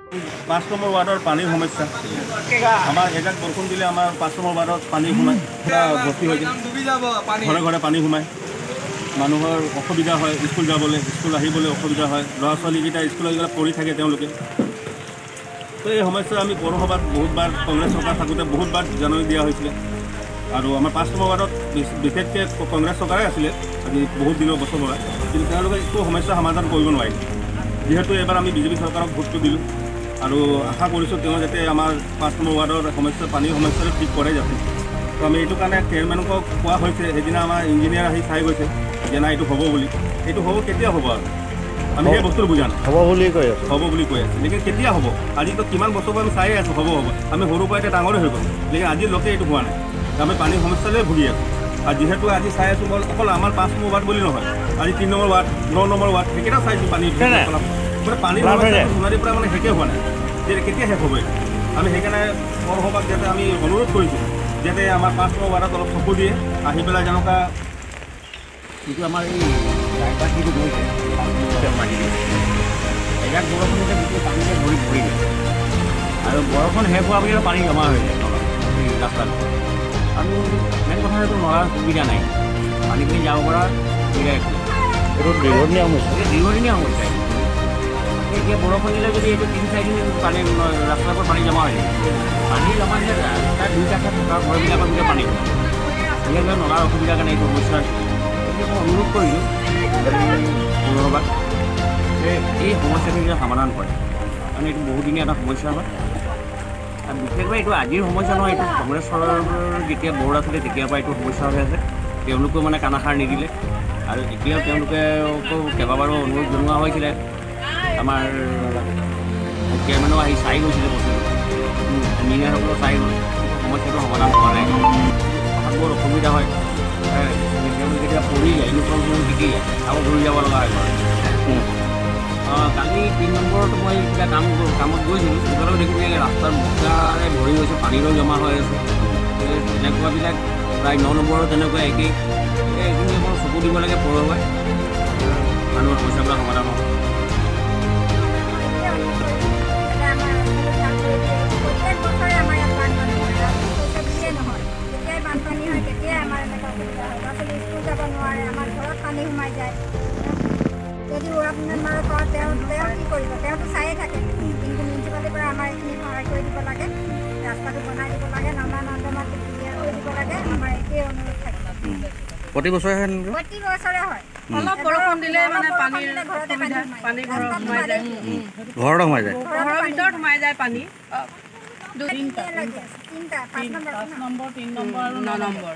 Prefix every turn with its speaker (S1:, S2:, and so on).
S1: 5 number ৱাৰ্ডৰ পানীৰ সমস্যা। আমাৰ এজাক বৰষুণ দিলে আমাৰ 5 নম্বৰ ৱাৰ্ডত পানী সোমায়, ভৰ্তি হৈ যায়, ঘৰে ঘৰে পানী সোমায়, মানুহৰ অসুবিধা হয়, স্কুল যাবলৈ, স্কুল আহিবলৈ অসুবিধা হয়, ল'ৰা ছোৱালীকেইটা স্কুলত পঢ়ি থাকে তেওঁলোকে। তো এই সমস্যা আমি পৌৰসভাত বহুতবাৰ কংগ্ৰেছ চৰকাৰ থাকোঁতে বহুতবাৰ জাননী দিয়া হৈছিলে। আৰু আমাৰ 5 নম্বৰ ৱাৰ্ডত বিশেষকৈ কংগ্ৰেছ চৰকাৰে আছিলে আজি বহুত দিনৰ বছৰ পৰা, কিন্তু তেওঁলোকে একো সমস্যা সমাধান কৰিব নোৱাৰিলে। যিহেতু এবাৰ আমি বিজেপি চৰকাৰক ভোটটো দিলোঁ আৰু আশা কৰিছোঁ তেওঁ যাতে আমাৰ 5 নম্বৰ ৱাৰ্ডৰ সমস্যা পানীৰ সমস্যাটো ঠিক কৰে যাতে। তো আমি এইটো কাৰণে চেয়াৰমেনক কোৱা হৈছে, সেইদিনা আমাৰ ইঞ্জিনিয়াৰ আহি চাই গৈছে যে নাই এইটো হ'ব বুলি। এইটো হ'ব কেতিয়া হ'ব আৰু আমি সেই বস্তুটো বুজা নাই।
S2: হ'ব বুলি কৈ আছোঁ,
S1: হ'ব বুলি কৈ আছে, লেকিন কেতিয়া হ'ব? আজিতো কিমান বছৰ পৰা আমি চায়ে আছোঁ হ'ব হ'ব, আমি সৰুৰ পৰা এতিয়া ডাঙৰে হৈ গ'ল, লেকিন আজিলৈকে এইটো হোৱা নাই। আমি পানীৰ সমস্যালৈ ভুগি আছোঁ। আৰু যিহেতু আজি চাই আছোঁ অকল আমাৰ 5 নম্বৰ ৱাৰ্ড বুলি নহয়, আজি 3 নম্বৰ ৱাৰ্ড, 9 নম্বৰ ৱাৰ্ড সেইকেইটা চাইছোঁ পানী মানে পানীৰ সমস্যাটো সোণাৰীৰ পৰা মানে শেষে হোৱা নাই, যে কেতিয়া শেষ হ'ব এইটো। আমি সেইকাৰণে পৌৰসভাক যাতে আমি অনুৰোধ কৰিছোঁ যাতে আমাৰ 5 নম্বৰ ৱাৰ্ডত অলপ চকু দিয়ে, আহি পেলাই যেনেকুৱা
S3: যিটো আমাৰ এই ড্ৰাইভাৰ যিটো গৈছে মাটি এজাক বৰষুণ দিলে গোটেই পানীতে ভৰি দিয়ে আৰু বৰষুণ শেষ হোৱাৰ পিছত পানী জমা হৈ যায় তলত এই ৰাস্তাত। আৰু মেইন কথা সেইটো নলাৰ সুবিধা নাই, পানীখিনি যাব পৰা সুবিধা একো।
S2: এইটো দীৰ্ঘদিনীয়া সমস্যা।
S3: দীৰ্ঘদিনীয়া সমস্যা। এতিয়া বৰষুণ দিলে যদি এইটো 3-4 দিন পানী ৰাস্তাৰ পৰা পানী জমা হৈ যায়, পানী জমা দিলে ৰাস্তাৰ দুই কাষত থকা ঘৰবিলাকৰ ভিতৰত পানী হয়। বিশেষকৈ নলাৰ অসুবিধাৰ কাৰণে এইটো সমস্যা। মই অনুৰোধ কৰিছোঁ পৌৰসভাক যে এই সমস্যাটো যে সমাধান কৰে, কাৰণ এইটো বহুদিনীয়া এটা সমস্যা হয়। আৰু বিশেষকৈ এইটো আজিৰ সমস্যা নহয়, এইটো কংগ্ৰেছৰ যেতিয়া বৰ্ড আছিলে তেতিয়াৰ পৰা এইটো সমস্যা হৈ আছে। তেওঁলোকেও মানে কাণসাৰ নিদিলে আৰু এতিয়াও তেওঁলোকেও কেইবাবাৰো অনুৰোধ জনোৱা হৈছিলে। আমাৰ চেয়াৰমেনো আহি চাই গৈছিলে বস্তুটো, ইঞ্জিনিয়াৰসকলেও চাই গ'ল, সমস্যাটো সমাধান হোৱা নাই। অহাত বৰ অসুবিধা হয়, কেতিয়া পৰি যায়, ইউনিফৰ্মবোৰ টিকি যায়, আকৌ ঘূৰি যাব লগা হয় ঘৰত। কালি 3 নম্বৰত মই কিবা কামত গৈছিলোঁ, সেইফালেও দেখিছোঁ যে ৰাস্তাৰ বোকাৰে ভৰি গৈছে, পানীৰো জমা হৈ আছে। তেনেকুৱাবিলাক প্ৰায় 9 নম্বৰো তেনেকুৱা একেই। এইখিনি অকণ চকু দিব লাগে পৌৰসভাই, মানুহৰ সমস্যাবিলাক সমাধান হ'ব।
S4: বানপানী হয় তেতিয়াই আমাৰ এনেকুৱা অসুবিধা হয়, ল'ৰা ছোৱালী স্কুল যাব নোৱাৰে, আমাৰ ঘৰত পানী সোমাই যায়। যদি ৱাৰ্ড মেম্বাৰক কওঁ তেওঁ কি কৰিব, তেওঁতো চায়ে থাকে, কিন্তু মিউনিচিপালিটিৰ পৰা আমাৰ এইখিনি সহায় কৰি দিব লাগে, ৰাস্তাটো বনাই দিব লাগে, নলা নৰ্দমাটো ক্লিয়াৰ কৰি দিব লাগে, আমাৰ এইটোৱে অনুৰোধ থাকে।
S2: প্ৰতি বছৰে হয়?
S4: প্ৰতি বছৰে হয়।
S5: অলপ বৰষুণ দিলে মানে পানীৰ
S4: ঘৰতে
S5: পানী ঘৰত সোমাই যায়,
S2: ঘৰত সোমাই যায়,
S5: ঘৰৰ ভিতৰত সোমাই যায় পানী।
S4: 3টা 5 নম্বৰ
S5: 3 নম্বৰ আৰু 9 নম্বৰ।